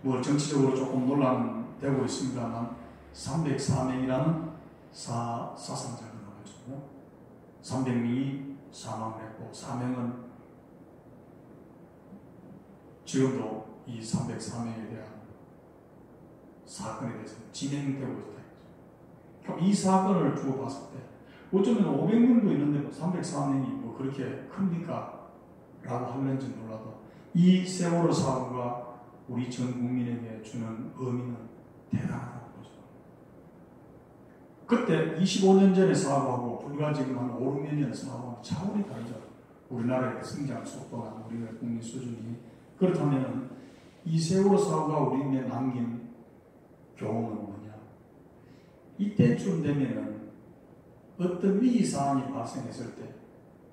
뭐 정치적으로 조금 논란되고 있습니다만 304명이라는 사상자가 나와있고 300명이 사망했고 4명은 지금도 이 304명에 대한 사건에 대해서 진행되고 있다. 그럼 이 사건을 두고 봤을 때 어쩌면 500명도 있는데 뭐 304명이 뭐 그렇게 큽니까? 라고 하는지 몰라도 이 세월호 사고가 우리 전 국민에게 주는 의미는 대단하다고 보죠. 그때 25년 전에 사고하고 불과 지금 한 5, 6년 전에 사고하고 차원이 다르죠. 우리나라의 성장 속도나 우리의 국민 수준이. 그렇다면 이 세월호 사고가 우리에게 남긴 교훈은 뭐냐? 이때쯤 되면은 어떤 위기 상황이 발생했을 때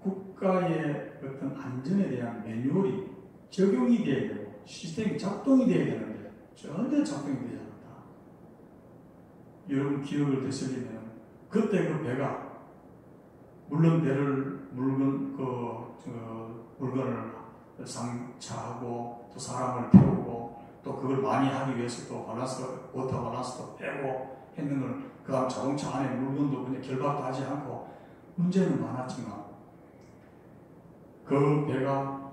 국가의 어떤 안전에 대한 매뉴얼이 적용이 돼야 되고 시스템이 작동이 돼야 되는데 전혀 작동이 되지 않았다. 여러분 기억을 되살리면 그때 그 배가 물론 물건을 상차하고 또 사람을 태우고 또 그걸 많이 하기 위해서 또 워터 발란스도 빼고 했는 걸 그 다음 자동차 안에 물건도 그냥 결박도 하지 않고 문제는 많았지만 그 배가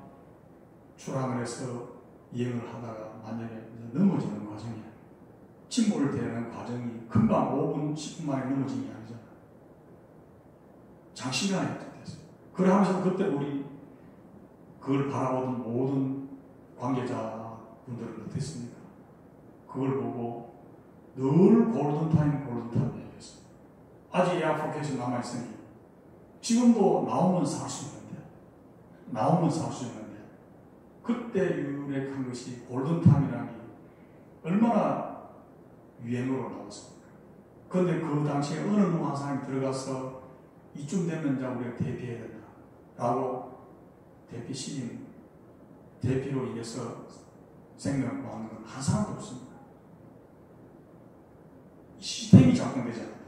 출항을 해서 여행을 하다가 만약에 넘어지는 과정에 침몰되는 과정이 금방 5분, 10분 만에 넘어진 게 아니잖아. 장시간에 됐어요. 그래 하면서 그때 우리 그걸 바라보던 모든 관계자분들은 어땠습니까? 그걸 보고 늘 골든타임 얘기했어요. 아직 예약 포켓이 남아있으니 지금도 나오면 살 수 있는데 그때 유력한 것이 골든타임이라는 게 얼마나 유행으로 나왔습니까? 그런데 그 당시에 어느 누구 한 사람이 들어가서 이쯤 되면 이제 우리가 대피해야 된다 라고 대피 시인 대피로 인해서 생명을 구하는 건 한 사람도 없습니다. 시스템이 작동되지 않았다.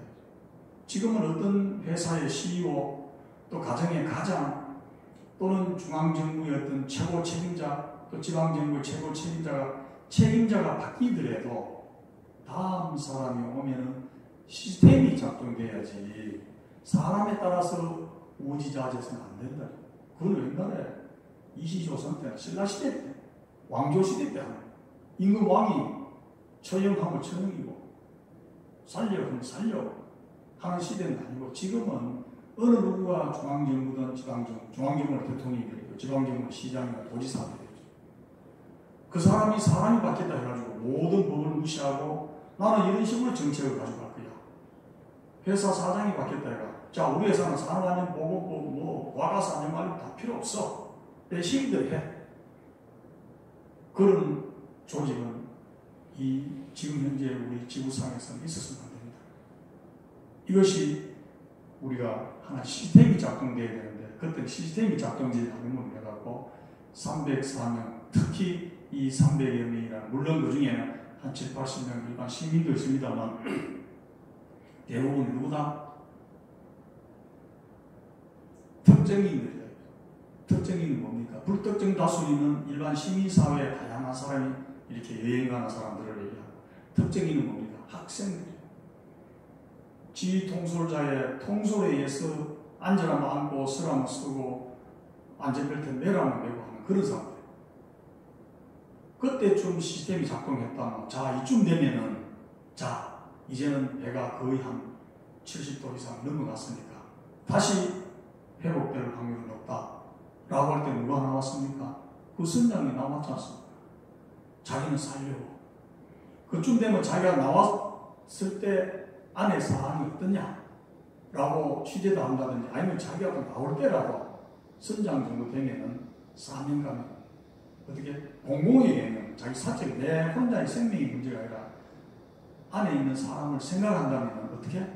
지금은 어떤 회사의 CEO 또 가정의 가장 또는 중앙정부의 어떤 최고 책임자 또 지방정부의 최고 책임자가 바뀌더라도 다음 사람이 오면은 시스템이 작동돼야지 사람에 따라서 우지자지해서는 안 된다. 그건 옛날에 이시조선 때 신라시대 때 왕조시대 때 하는 임금 왕이 처형하면 처형이고 살려 하는 시대는 아니고 지금은 어느 누구가 중앙정부든 중앙정부는 대통령이 되고 지방정부는 시장이나 도지사가 되죠. 그 사람이 바뀌었다 해가지고 모든 법을 무시하고 나는 이런 식으로 정책을 가져갈 거야. 회사 사장이 바뀌었다 해가 자 우리 회사는 산업안전 보건법 뭐 과가사 안전관리 다 필요 없어. 내 시민들 해. 그런 조직은 지금 현재 우리 지구상에서는 있었으면 안 됩니다. 이것이 우리가 하나 시스템이 작동돼야 되는데 그때 시스템이 작동되지 않는 걸 해갖고 304명 특히 이 300여 명이라는 물론 그 중에는 한 7, 80명 일반 시민도 있습니다만 대부분 누구다? 특정인들이에요. 특정인은 뭡니까? 불특정 다수인은 일반 시민사회의 다양한 사람이 이렇게 여행 가는 사람들을 얘기하고 특정인은 뭡니까? 학생들이에요. 지통솔자의 통솔에 의해서 앉으라면 앉고 서라면 서고 안전벨트 매라면 매고 하는 그런 사람들. 그때 좀 시스템이 작동했다면 자 이쯤 되면은 자 이제는 배가 거의 한 70도 이상 넘어갔으니까 다시 회복될 확률은 없다 라고 할 때 누가 나왔습니까? 그 선장이 나왔지 않습니까? 자기는 살려고 그쯤 되면 자기가 나왔을 때 안에 사안이 어떠냐 라고 취재도 한다든지 아니면 자기가 나올 때라도 선장 정도 되면은 사명감이 어떻게 공공에게는 자기 사적인 내 혼자의 생명이 문제가 아니라 안에 있는 사람을 생각한다면 어떻게?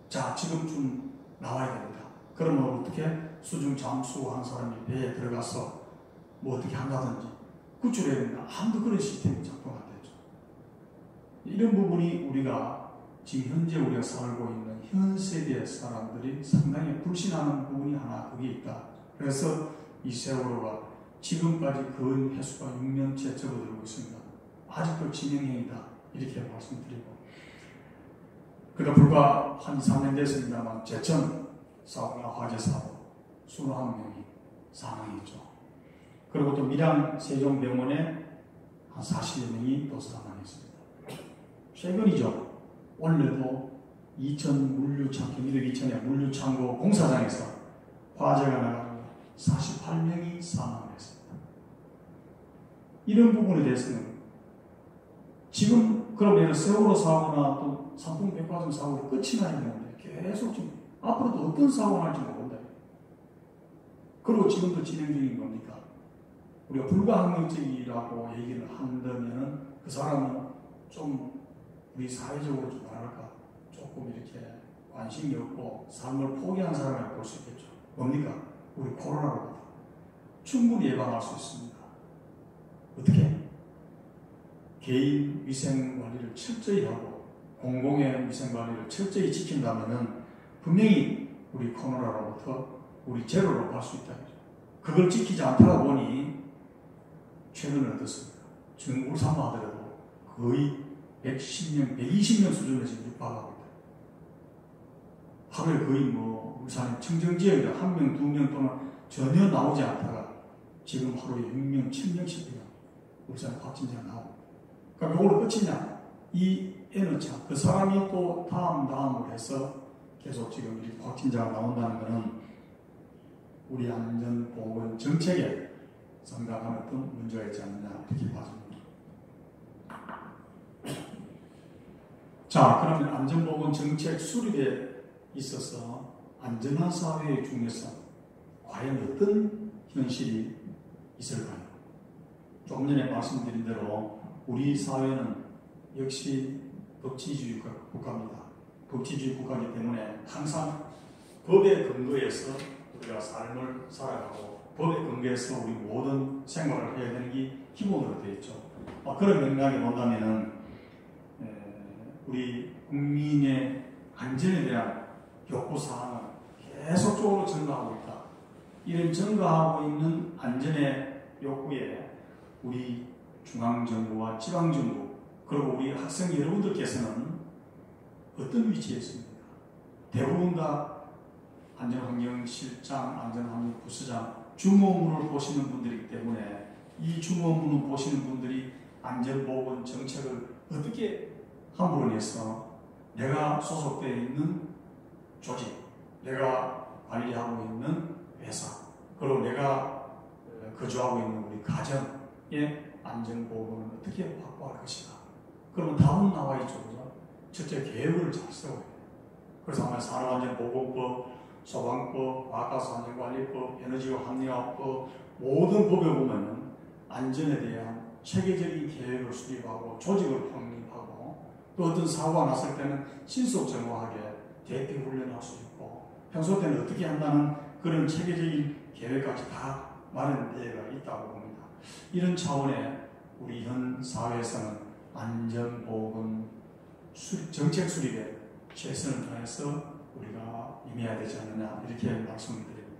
자 지금쯤 나와야 됩니다. 그러면 어떻게? 수중 잠수한 사람이 배에 들어가서 뭐 어떻게 한다든지 구출해야 된다. 아무도 그런 시스템이 작동 안 되죠. 이런 부분이 우리가 지금 현재 우리가 살고 있는 현 세대의 사람들이 상당히 불신하는 부분이 하나 그게 있다. 그래서 이 세월호가 지금까지 근 횟수가 6년째 접어들고 있습니다. 아직도 진행형이다. 이렇게 말씀드리고, 그러다 불과 한 2, 3년 됐습니다만 제천 사고나 화재 사고 21명이 사망했죠. 그리고 또 밀양 세종병원에 한 40여 명이 또 사망했습니다. 최근이죠. 올해도 이천 물류창고, 경기도 이천의 물류창고 공사장에서 화재가 나가고 48명이 사망했습니다. 이런 부분에 대해서는 지금 그러면 세월호 사고나 또 삼풍백화점 사고가 끝이 나야 되는데 계속 지금 앞으로도 어떤 사고가 날지 모른다. 그리고 지금도 진행 중인 겁니까? 우리가 불가항력적이라고 얘기를 한다면 그 사람은 좀 우리 사회적으로 좀 뭐랄까 조금 이렇게 관심이 없고 삶을 포기한 사람이라고 볼 수 있겠죠. 뭡니까? 우리 코로나로부터 충분히 예방할 수 있습니다. 어떻게? 개인 위생 관리를 철저히 하고 공공의 위생 관리를 철저히 지킨다면 분명히 우리 코로나로부터 우리 제로로 갈 수 있다. 그걸 지키지 않다가 보니 최근에 어떻습니까? 지금 울산만 하더라도 거의 110명, 120명 수준에서 육박하고 있다. 하루에 거의 뭐 울산 청정지역에 1명, 2명 또는 전혀 나오지 않다가 지금 하루에 6명, 7명씩 울산 확진자가 나오고. 그러니까 이걸로 끝이냐? 이 애는 참, 그 사람이 또 다음으로 해서 계속 지금 이 확진자가 나온다는 것은 우리 안전보건 정책에 상당한 어떤 문제가 있지 않느냐, 이렇게 봐집니다. 자, 그러면 안전보건 정책 수립에 있어서 안전한 사회의 중요성, 과연 어떤 현실이 있을까요? 조금 전에 말씀드린 대로 우리 사회는 역시 법치주의 국가입니다. 법치주의 국가이기 때문에 항상 법에 근거해서 우리가 삶을 살아가고 법에 근거해서 우리 모든 생활을 해야 되는 게 기본으로 되어 있죠. 그런 맥락에 본다면은 우리 국민의 안전에 대한 요구사항은 계속적으로 증가하고 있다. 이런 증가하고 있는 안전의 욕구에 우리 중앙정부와 지방정부 그리고 우리 학생 여러분들께서는 어떤 위치에 있습니까? 대부분 다 안전환경실장, 안전환경 부서장 주무원을 보시는 분들이기 때문에 이 주무원을 보시는 분들이 안전보건 정책을 어떻게 함부로 내서 내가 소속되어 있는 조직, 내가 관리하고 있는 회사, 그리고 내가 거주하고 있는 우리 가정의 안전보건을 어떻게 확보할 것인가. 그러면 답은 나와 있죠. 그죠? 첫째, 계획을 잘 세워야 돼요. 그래서 아마 산업안전보건법, 소방법, 과학가스안전관리법, 에너지와 합리화법, 모든 법에 보면은 안전에 대한 체계적인 계획을 수립하고 조직을 확립하고 또 어떤 사고가 났을 때는 신속정확하게 대피 훈련할 수 있고 평소 때는 어떻게 한다는 그런 체계적인 계획까지 다 마련되어 있다고 봅니다. 이런 차원의 우리 현 사회에서는 안전보건 정책 수립에 최선을 다해서 우리가 임해야 되지 않느냐 이렇게 말씀을 드립니다.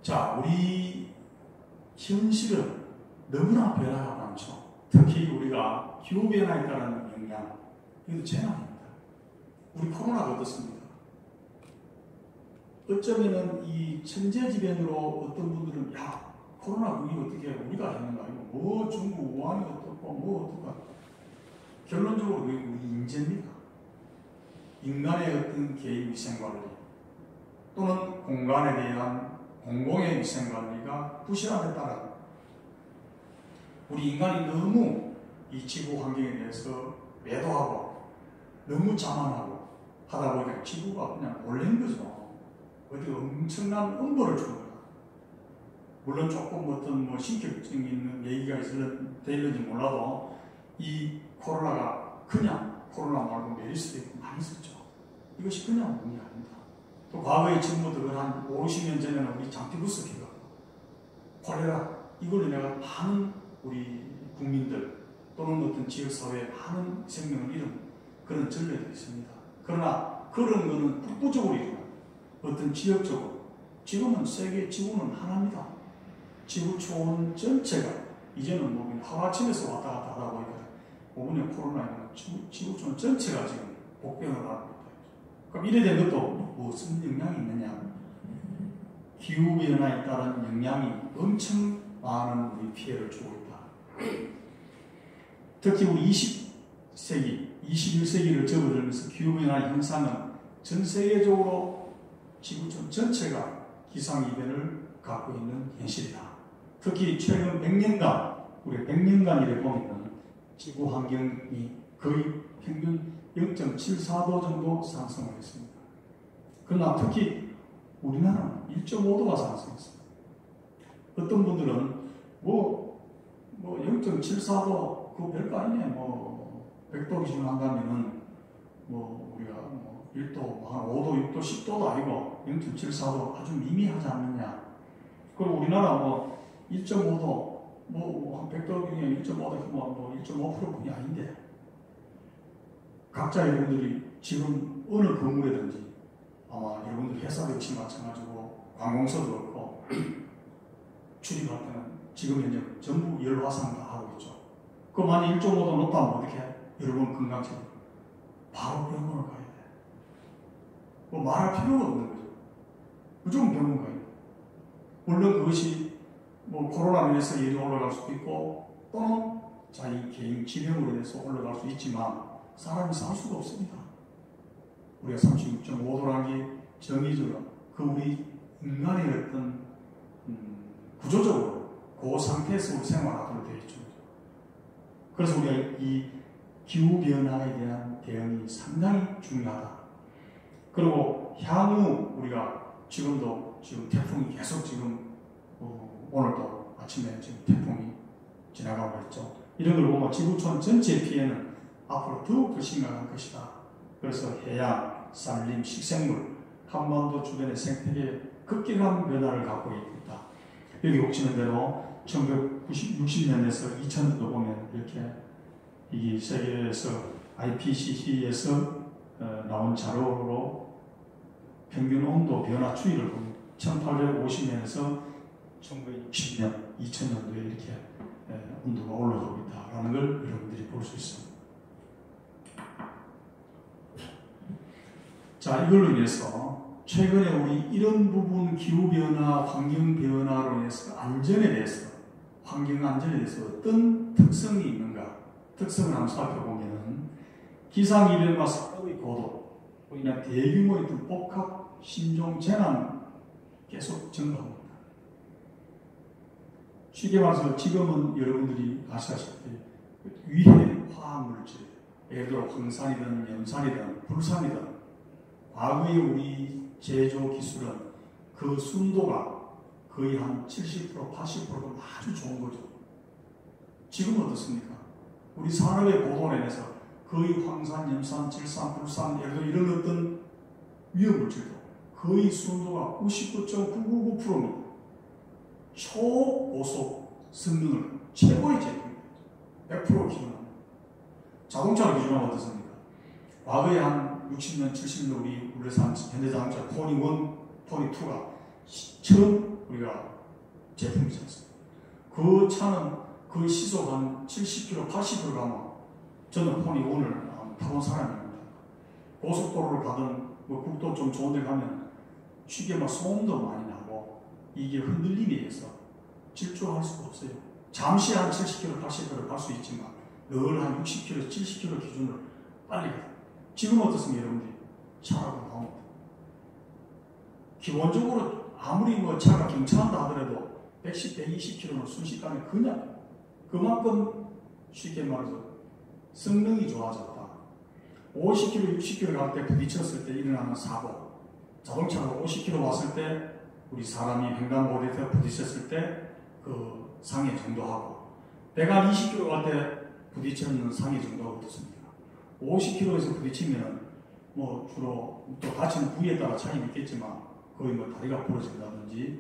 자, 우리 현실은 너무나 변화가 많죠. 특히 우리가 기후변화에 따른 영향, 이것도 재난입니다. 우리 코로나가 어떻습니까? 어쩌면은 이 천재지변으로 어떤 분들은 야, 코로나 이거 어떻게 우리가 했는가, 이거 뭐 중국 우한이 어떻고 뭐 어떡하. 결론적으로 우리 인재입니다. 인간의 어떤 개인 위생관리 또는 공간에 대한 공공의 위생관리가 부실함에 따라 우리 인간이 너무 이 지구 환경에 대해서 매도하고 너무 자만하고 하다 보니까 지구가 그냥 몰린 거죠. 어디 엄청난 음보를 주는 거야. 물론 조금 어떤 뭐 신격적인 얘기가 있을지 몰라도 이 코로나가 그냥 코로나 말고 메르스도 있고 많이 있었죠. 이것이 그냥 문이 아닙니다. 또 과거에 지금부터 한 5, 60년 전에는 우리 장티부스 기가 콜레라 이걸로 내가 많은 우리 국민들 또는 어떤 지역사회에 많은 생명을 잃은 그런 전례들이 있습니다. 그러나 그런 거는 국부적으로 일어나 어떤 지역적으로 지금은 세계 지구는 하나입니다. 지구촌 전체가 이제는 뭐 하루아침에서 왔다 갔다 하다 보니까 이번에 코로나19는 지구촌 전체가 지금 복병을 하고 있다. 그럼 이래 된 것도 무슨 영향이 있느냐? 기후변화에 따른 영향이 엄청 많은 우리 피해를 주고 있다. 특히 우리 20세기, 21세기를 접어들면서 기후변화 현상은 전 세계적으로 지구촌 전체가 기상이변을 갖고 있는 현실이다. 특히 최근 100년간, 우리 100년간 이래 보면 지구 환경이 거의 평균 0.74도 정도 상승을 했습니다. 그러나 특히 우리나라는 1.5도가 상승했습니다. 어떤 분들은 0.74도 그거 별거 아니네. 100도 기준 한다면은 우리가 1도, 한 5도, 6도, 10도도 아니고 0.74도 아주 미미하지 않느냐. 그리고 우리나라 1.5도, 한 100도 중에 1.5도, 1.5%뿐이 아닌데, 각자 여러분들이 지금 어느 건물이든지 아마 여러분들 회사도 역시 마찬가지고 관공서도 그렇고 출입할 때는 지금 현재 전부 열화상 다 하고 있죠. 그 만약 1.5도 높다면 어떻게 해? 여러분 건강처럼 바로 병원을 가야 돼. 말할 필요가 없는 거죠. 무조건 병원 가야 돼. 물론 그것이 코로나로 인해서 일이 올라갈 수도 있고 또는 자기 개인 질병으로 인해서 올라갈 수 있지만 사람이 살 수가 없습니다. 우리가 36.5도라는 게 정의적으로 그 우리 인간의 어떤 구조적으로 그 상태에서 우리 생활하도록 되어 있죠. 그래서 우리가 이 기후변화에 대한 대응이 상당히 중요하다. 그리고 향후 우리가 지금 태풍이 계속 오늘도 아침에 지금 태풍이 지나가고 있죠. 이런 걸 보면 지구촌 전체의 피해는 앞으로 더욱더 심각한 것이다. 그래서 해양, 산림, 식생물, 한반도 주변의 생태계에 급격한 변화를 갖고 있다. 여기 보시는 대로 1960년에서 2000년도 보면 이렇게 이 세계에서 IPCC에서 나온 자료로 평균 온도 변화 추이를 보면 1850년에서 1960년, 2000년도에 이렇게 온도가 올라가고 있다라는 걸 여러분들이 볼 수 있습니다. 자, 이걸로 인해서 최근에 우리 이런 부분 기후변화, 환경변화로 인해서 안전에 대해서, 환경 안전에 대해서 어떤 특성이 있는가, 특성을 한번 살펴보면 기상이변과 산업의 고도, 그냥 대규모의 복합 신종 재난 계속 증가합니다. 쉽게 말해서 지금은 여러분들이 아시다시피 위해 화학물질, 예를 들어 황산이든 염산이든 불산이든 과거의 우리 제조 기술은 그 순도가 거의 한 70%, 80%가 아주 좋은 거죠. 지금은 어떻습니까? 우리 산업의 고도로 인해서 거의 황산, 염산, 질산, 불산, 예를 들어 이런 어떤 위험물질도 거의 순도가 99.999%입니다. 초고속 성능을 최고의 제품입니다. 100% 기준합니다. 자동차를 기준하면 어떻습니까? 과거에 한 60년, 70년 우리 회사 현대자동차 포니 1, 포니 2가 처음 우리가 제품이지 않습니까? 그 차는 거의 시속 한 70km, 80km 가면 저는 포니 1을 타본 사람입니다. 고속도로를 가든 국도 좀 좋은 데 가면 쉽게 소음도 많이 나고 이게 흔들림에 의해서 질주할 수가 없어요. 잠시 한 70km, 80km 갈 수 있지만 늘 한 60km, 70km 기준으로 빨리 가요. 지금 어떻습니까, 여러분들이? 차라고 나옵니다. 기본적으로 아무리 차가 경차한다 하더라도 110, 120km는 순식간에 그냥 그만큼 쉽게 말해서 성능이 좋아졌다. 50km, 60km 갈 때 부딪혔을 때 일어나는 사고, 자동차가 50km 왔을 때 우리 사람이 횡단보도에 부딪혔을 때 그 상해 정도하고 120km 갈 때 부딪히는 상해 정도가 어떻습니까? 50km에서 부딪히면 주로 또 다치는 부위에 따라 차이는 있겠지만 거의 다리가 부러진다든지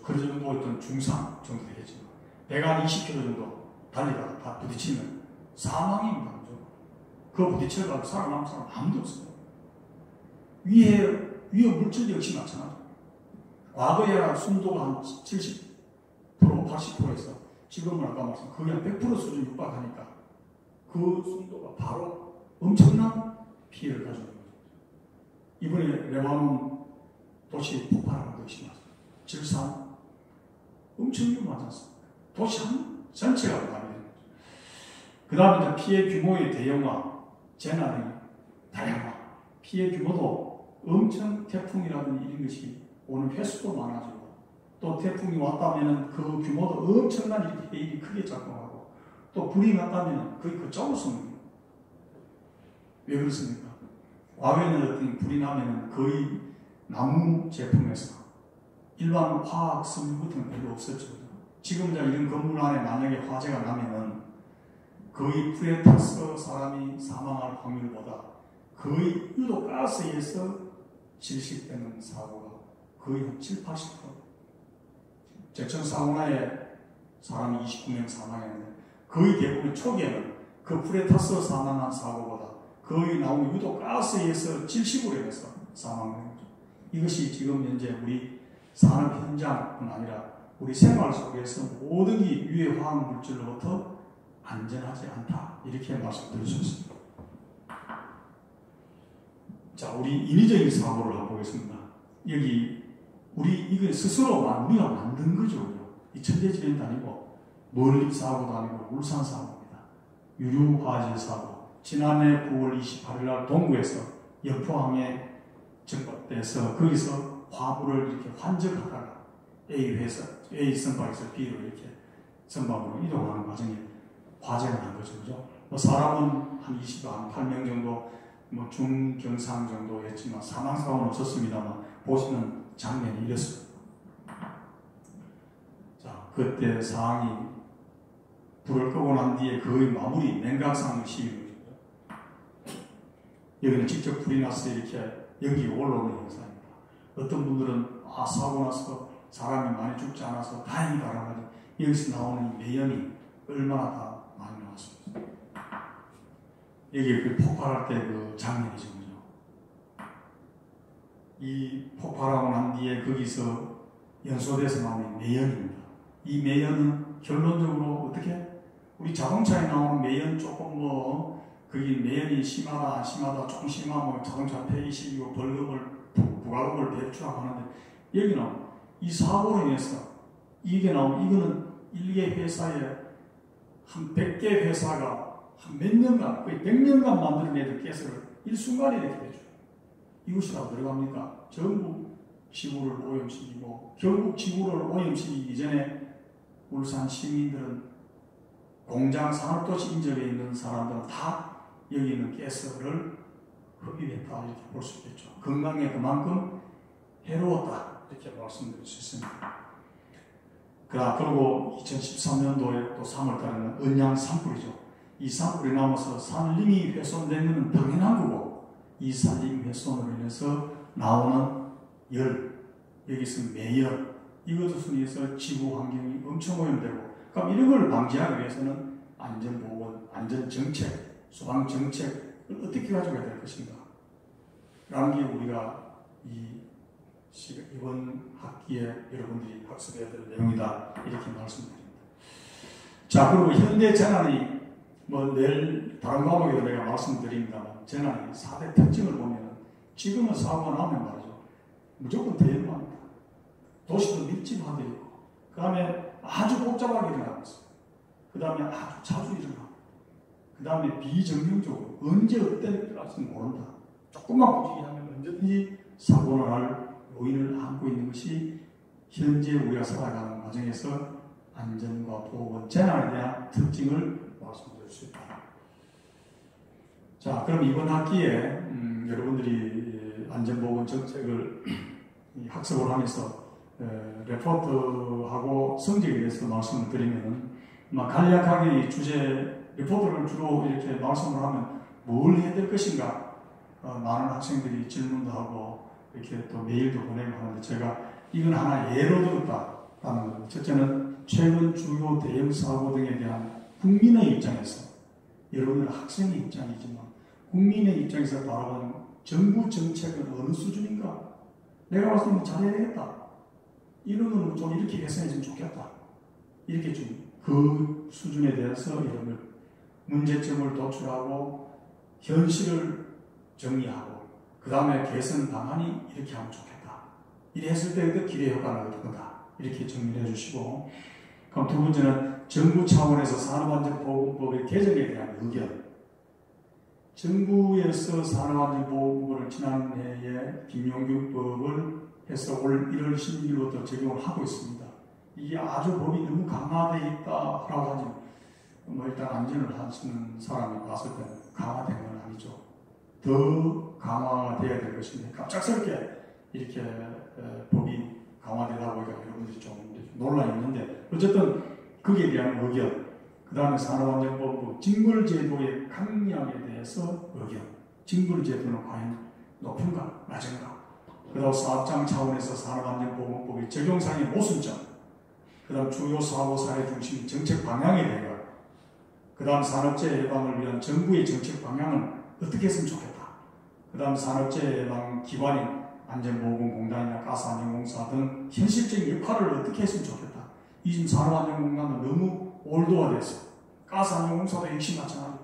그 정도 어떤 중상 정도 되겠지만 120km 정도 달리다가 다 부딪히면 사망입니다. 그 부딪혀가지고 살아남은 사람 아무도 없어요. 위험 물질 역시 마찬가지입니다. 과거에 순도가 한 70, 70%, 80%에서 지금은 아까 말씀 거의 한 100% 수준 육박하니까 그 순도가 바로 엄청난 피해를 가져오는 거죠. 이번에 레바논 도시 폭발하는 것이 맞아요. 질산 엄청 위험하지 않습니까? 도시 한 전체가 망하게 되는 거죠. 그 다음에 피해 규모의 대형화, 재난의 다양화, 피해 규모도 엄청 태풍이라든지 이런 것이 오는 횟수도 많아지고 또 태풍이 왔다면 그 규모도 엄청난 이렇게 일이 크게 작동하고 또 불이 났다면 거의 그쪽으로 씁니다. 왜 그렇습니까? 과거에는 어떤 불이 나면 거의 나무 제품에서 일반 화학 섬유 같은 건 별로 없었죠. 지금 이런 건물 안에 만약에 화재가 나면은 거의 불에 타서 사람이 사망할 확률보다 거의 유독 가스에서 질식되는 사고가 거의 한 7, 80%. 제천 사고나에 사람이 29명 사망했는데 거의 대부분 초기에는 그 불에 타서 사망한 사고보다 거의 나오는 유독 가스에서 70으로 인해서 사망하는 거죠. 이것이 지금 현재 우리 산업 현장뿐 아니라 우리 생활 속에서 모든 게 유해 화학 물질로부터 안전하지 않다. 이렇게 말씀드릴 수 있습니다. 자, 우리 인위적인 사고를 한번 보겠습니다. 여기 우리 이거 스스로 우리가 만든 거죠. 이 천재지변도 아니고 멀리 사고도 아니고 울산 사고입니다. 유류화재 사고. 지난해 9월 28일 날 동구에서 여포항에 정박돼서 거기서 화물을 이렇게 환적하다가 A 선박에서 B로 이렇게 선박으로 이동하는 과정에 화재가 난 거죠. 그죠? 사람은 한 8명 정도, 중경상 정도였지만 사망사고는 없었습니다만 보시는 장면이 이렇습니다. 자, 그때 상황이 불을 끄고 난 뒤에 거의 마무리 냉각상을 시위는 여기는 직접 불이 나서 이렇게 연기가 올라오는 현상입니다. 어떤 분들은 사고 나서 사람이 많이 죽지 않아서 다행이다라고 하지 여기서 나오는 매연이 얼마나 다 많이 나왔습니다. 여기 그 폭발할 때 그 장면이죠. 이 폭발하고 난 뒤에 거기서 연소돼서 나오는 매연입니다. 이 매연은 결론적으로 어떻게? 우리 자동차에 나오는 매연 조금 그게 매연이 심하다, 안 심하다, 조금 심하면 자동차 폐기시키고 부가금을 배출하고 하는데 여기는 이 사고로 인해서 이게 나오면 이거는 일개 회사에 한 100개 회사가 한 몇 년간, 거의 100년간 만들어내던 가스를 일순간에 이렇게 되죠. 이것이 다 들어갑니까? 전부 지구를 오염시키고 결국 지구를 오염시키기 이전에 울산 시민들은 공장 산업도시 인접에 있는 사람들은 다 여기 있는 가스를 흡입했다 이렇게 볼 수 있겠죠. 건강에 그만큼 해로웠다 이렇게 말씀드릴 수 있습니다. 그리고 2013년도에 또 3월달에는 은양 산불이죠. 이 산불이 나오면서 산림이 훼손되는 건 당연한 거고 이 산림 훼손으로 인해서 나오는 열, 여기서 매연, 이것으로 인해서 지구 환경이 엄청 오염되고 그럼 이런 걸 방지하기 위해서는 안전보건, 안전정책, 소방정책을 어떻게 가져가야 될 것인가 라는 게 우리가 이번 학기에 여러분들이 학습해야 될 내용이다 이렇게 말씀드립니다. 자, 그리고 현대 재난이 내일 다른 과목에도 내가 말씀드립니다만 재난이 4대 특징을 보면 지금은 사고가 나면 말이죠. 무조건 대형화입니다. 도시도 밀집화되어 있고 그 다음에 아주 복잡하게 일어나고 있어요. 그 다음에 아주 자주 일어나고 그 다음에 비정형적으로 언제 어떤 일이 일어날지 모른다. 조금만 부지기하면 언제든지 사고를 할 요인을 안고 있는 것이 현재 우리가 살아가는 과정에서 안전과 보건, 재난에 대한 특징을 말씀드릴 수 있다. 자, 그럼 이번 학기에 여러분들이 안전보건 정책을 학습을 하면서 레포트하고 성적에 대해서 말씀을 드리면 간략하게 이 주제 레포트를 주로 이렇게 말씀을 하면 뭘 해야 될 것인가 많은 학생들이 질문도 하고 이렇게 또 메일도 보내고 하는데 제가 이건 하나 예로 들었다라는 것. 첫째는 최근 주요 대형 사고 등에 대한 국민의 입장에서 여러분들 학생의 입장이지만 국민의 입장에서 바라보는 정부 정책은 어느 수준인가? 내가 봤을 때 잘해야 되겠다. 이런 거는 좀 이렇게 개선해주면 좋겠다. 이렇게 좀 그 수준에 대해서 여러분들 문제점을 도출하고 현실을 정리하고 그 다음에 개선 방안이 이렇게 하면 좋겠다. 이래 했을 때 기대 효과는 어떨 거다. 이렇게 정리를 해주시고, 그럼 두 번째는 정부 차원에서 산업안전보건법의 개정에 대한 의견. 정부에서 산업안전보건법을 지난해에 김용규법을 해서 올 1월 12일부터 적용을 하고 있습니다. 이게 아주 법이 너무 강화되어 있다라고 하지, 뭐 일단 안전을 하시는 사람이 봤을 때는 강화된 건 아니죠. 더 강화가 돼야 될 것인데 갑작스럽게 이렇게 법이 강화되다 보니까 여러분들이 좀 논란이 있는데, 어쨌든 거기에 대한 의견, 그 다음에 산업안전법부 징벌제도의 강약에 대해서 의견, 징벌제도는 과연 높은가 낮은가, 그 다음 사업장 차원에서 산업안전보건법의 적용상의 모순점, 그 다음 주요 사고 사례 중심 정책 방향에 대한, 그 다음 산업재해 예방을 위한 정부의 정책 방향은 어떻게 했으면 좋겠다. 그 다음 산업재해 예방 기관인 안전보건공단이나 가스안전공사 등 현실적인 역할을 어떻게 했으면 좋겠다. 이 지금 산업안전공단은 너무 올드화됐어. 가스안전공사도 역시 마찬가지.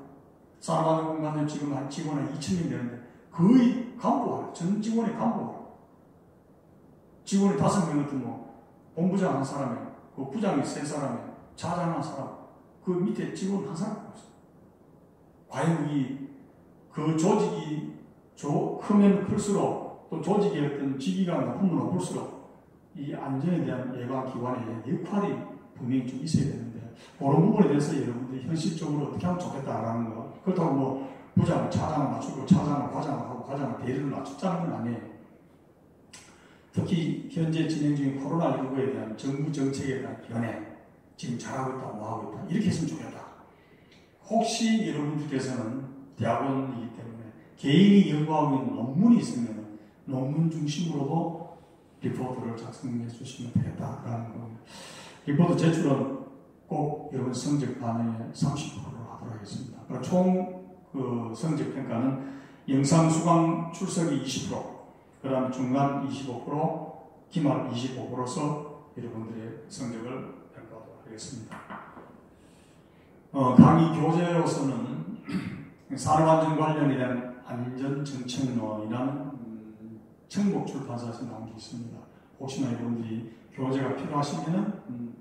산업안전공단은 지금 한 직원이 2,000명 되는데 거의 간부하라. 전 직원이 간부하라. 직원이 5명 같은 뭐 본부장 한 사람에, 그 부장이 3사람에, 차장 한 사람, 그 밑에 직원 한 사람 없어. 과연 그 조직이 크면 클수록, 또 조직의 어떤 직위가 높으면 높을수록 이 안전에 대한 예방기관의 역할이 분명히 좀 있어야 되는데, 그런 부분에 대해서 여러분들이 현실적으로 어떻게 하면 좋겠다라는 거. 그렇다고 뭐 부장을 차장을 맞추고 차장을 과장을 하고 과장을 대리를 맞추자는 건 아니에요. 특히 현재 진행 중인 코로나19에 대한 정부 정책에 대한 변해, 지금 잘하고 있다, 뭐하고 있다, 이렇게 했으면 좋겠다. 혹시 여러분들께서는 대학원이기 때문에 개인이 연구하고 있는 논문이 있으면 논문 중심으로도 리포트를 작성해 주시면 되겠다라는 겁니다. 리포트 제출은 꼭 여러분 성적 반영의 30%로 하도록 하겠습니다. 총 그 성적 평가는 영상 수강 출석이 20%, 그 다음에 중간 25%, 기말 25%서 여러분들의 성적을 평가하도록 하겠습니다. 강의 교재로서는 산업안전 관련에 대한 안전정책론이라는 청복 출판사에서 나온 게 있습니다. 혹시나 여러분들이 교재가 필요하시면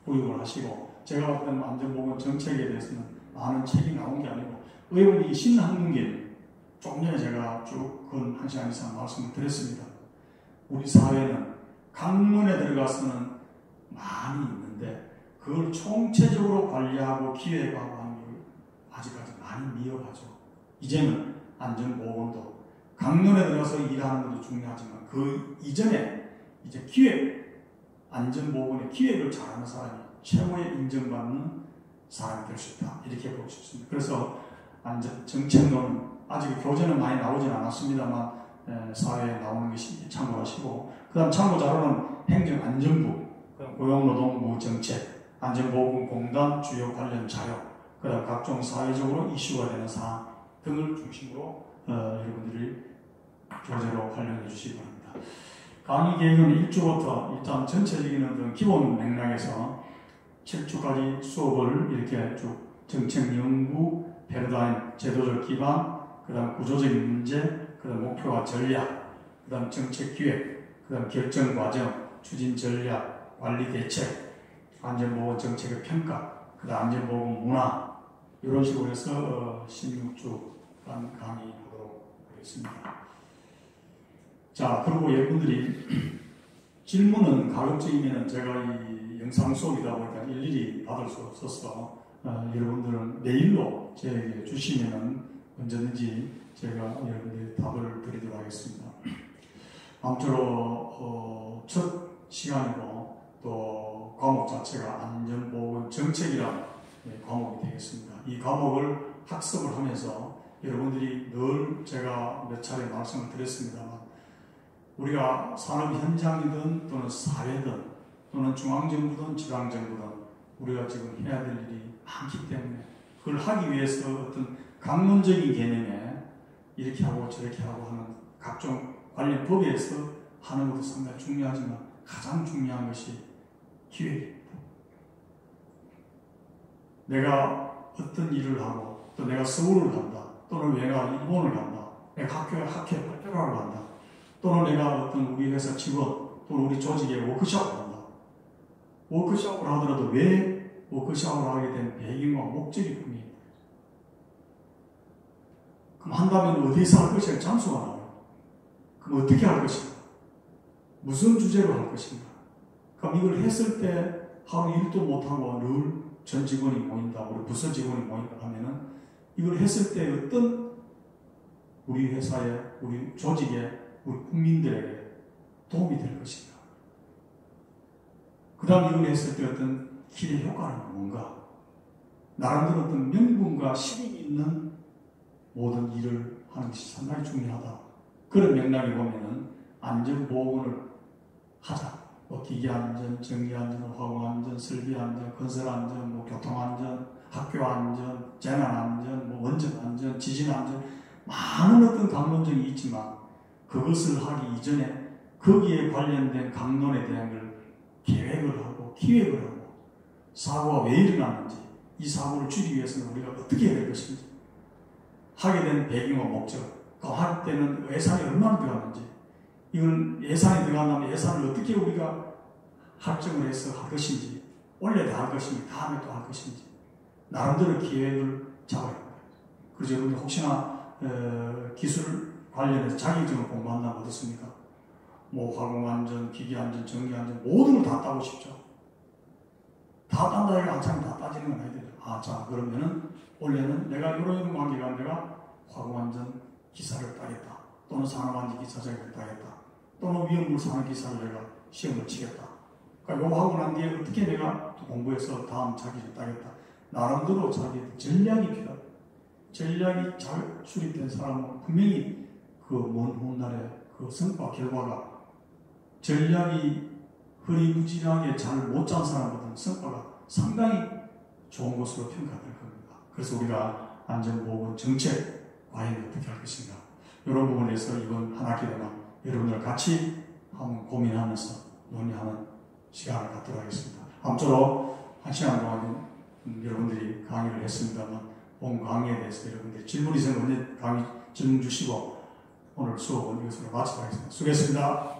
구입을 하시고, 제가 봤던 안전보건 정책에 대해서는 많은 책이 나온 게 아니고, 의원이 신학문길 조금 전에 제가 쭉 근 1시간 이상 말씀을 드렸습니다. 우리 사회는 강론에 들어가서는 많이 있는데 그걸 총체적으로 관리하고 기획하고 하는 걸 아직까지 많이 미흡하죠. 이제는 안전보건도 강론에 들어가서 일하는 것도 중요하지만 그 이전에 이제 기획, 안전보건의 기획을 잘하는 사람이 최고의 인정받는 사람이 될 수 있다. 이렇게 보고 싶습니다. 그래서 안전정책론은 아직 교재는 많이 나오진 않았습니다만 사회에 나오는 것이 참고하시고, 그 다음 참고자료는 행정안전부, 고용노동부 정책, 안전보건공단 주요 관련 자료, 그 다음 각종 사회적으로 이슈가 되는 사항 등을 중심으로 여러분들이 교재로 활용해 주시기 바랍니다. 강의 계획은 1주부터 일단 전체적인 어떤 기본 맥락에서 7주까지 수업을 이렇게 쭉 정책 연구, 패러다임, 제도적 기반, 그 다음 구조적인 문제, 그 다음 목표와 전략, 그 다음 정책 기획, 그 다음 결정 과정, 추진 전략, 관리 대책, 안전보건 정책의 평가, 그 다음 안전보건 문화, 이런 식으로 해서 16주간 강의하도록 하겠습니다. 자, 그리고 여러분들이 질문은 가급적이면 제가 이 영상 수업이다 보니까 일일이 받을 수 없어서 여러분들은 메일로 저에게 주시면은 언제든지 제가 여러분들의 답을 드리도록 하겠습니다. 아무쪼록 첫 시간이고 또 과목 자체가 안전보건 정책이라는 과목이 되겠습니다. 이 과목을 학습을 하면서 여러분들이 늘 제가 몇 차례 말씀을 드렸습니다만, 우리가 산업 현장이든 또는 사회든 또는 중앙정부든 지방정부든 우리가 지금 해야 될 일이 많기 때문에 그걸 하기 위해서 어떤 강론적인 개념에 이렇게 하고 저렇게 하고 하는 각종 관련 법에서 하는 것도 상당히 중요하지만 가장 중요한 것이 기획입니다. 내가 어떤 일을 하고 또 내가 서울을 간다. 또는 내가 일본을 간다. 내가 학교에 발표를 하러 간다. 또는 내가 어떤 우리 회사 직원 또는 우리 조직에 워크숍을 간다. 워크숍을 하더라도 왜 워크숍을 하게 된 배경과 목적이 분명히 있다. 그럼 한다면 어디서 할 것인가 장소가 나와요. 그럼 어떻게 할 것인가? 무슨 주제로 할 것인가? 그럼 이걸 했을 때 하루 일도 못하고 늘 전 직원이 모인다, 우리 부서 직원이 모인다 하면은 이걸 했을 때 어떤 우리 회사에, 우리 조직에, 우리 국민들에게 도움이 될 것인가? 그 다음 이걸 했을 때 어떤 기대 효과는 뭔가? 나름대로 어떤 명분과 실익이 있는 모든 일을 하는 것이 상당히 중요하다. 그런 맥락에 보면은 안전보건을 하자. 뭐 기기안전, 전기안전, 화공안전, 설비안전, 건설안전, 뭐 교통안전, 학교안전, 재난안전, 뭐 원전안전, 지진안전 많은 어떤 강론적이 있지만 그것을 하기 이전에 거기에 관련된 강론에 대한 걸 계획을 하고 기획을 하고 사고가 왜 일어났는지 이 사고를 줄이기 위해서는 우리가 어떻게 해야 될 것인지 하게 된 배경과 목적 그 할 때는 예산이 얼마나 들어갔는지 이걸 예산이 들어간다면 예산을 어떻게 우리가 har정을 해서 할 것인지 원래 다 할 것인지 다음에 또 할 것인지 나름대로 계획을 잡아야 합니다. 그래서 여러분들 혹시나 기술 관련해서 자격증을 공부한다면 어떻습니까? 뭐 화공안전, 기기안전, 전기안전 모든 걸 다 따고 싶죠. 다 딴다 해가 한참 다 따지는 건 아니죠. 아, 자 그러면은 원래는 내가 이런 관계가 내가 화공안전 기사를 따겠다. 또는 산업안전 기사 자격을 따겠다. 또는 위험물 산업 기사를 내가 시험을 치겠다. 그러니까 요거 하고 난 뒤에 어떻게 내가 또 공부해서 다음 자격을 따겠다. 나름대로 자기 전략이 필요하다. 전략이 잘 수립된 사람은 분명히 그 먼 훗날에 그 성과 결과가 전략이 흐리무진하게 잘 못 짠 사람보다는 성과가 상당히 좋은 것으로 평가될 겁니다. 그래서 우리가 안전보건 정책 과연 어떻게 할 것인가 이런 부분에서 이번 한 학기 동안 여러분들 같이 한번 고민하면서 논의하는 시간을 갖도록 하겠습니다. 아무쪼록 한 시간 동안 여러분들이 강의를 했습니다만 본 강의에 대해서 여러분들이 질문이 있으면 언제 강의 질문 주시고 오늘 수업은 이것으로 마치도록 하겠습니다. 수고했습니다.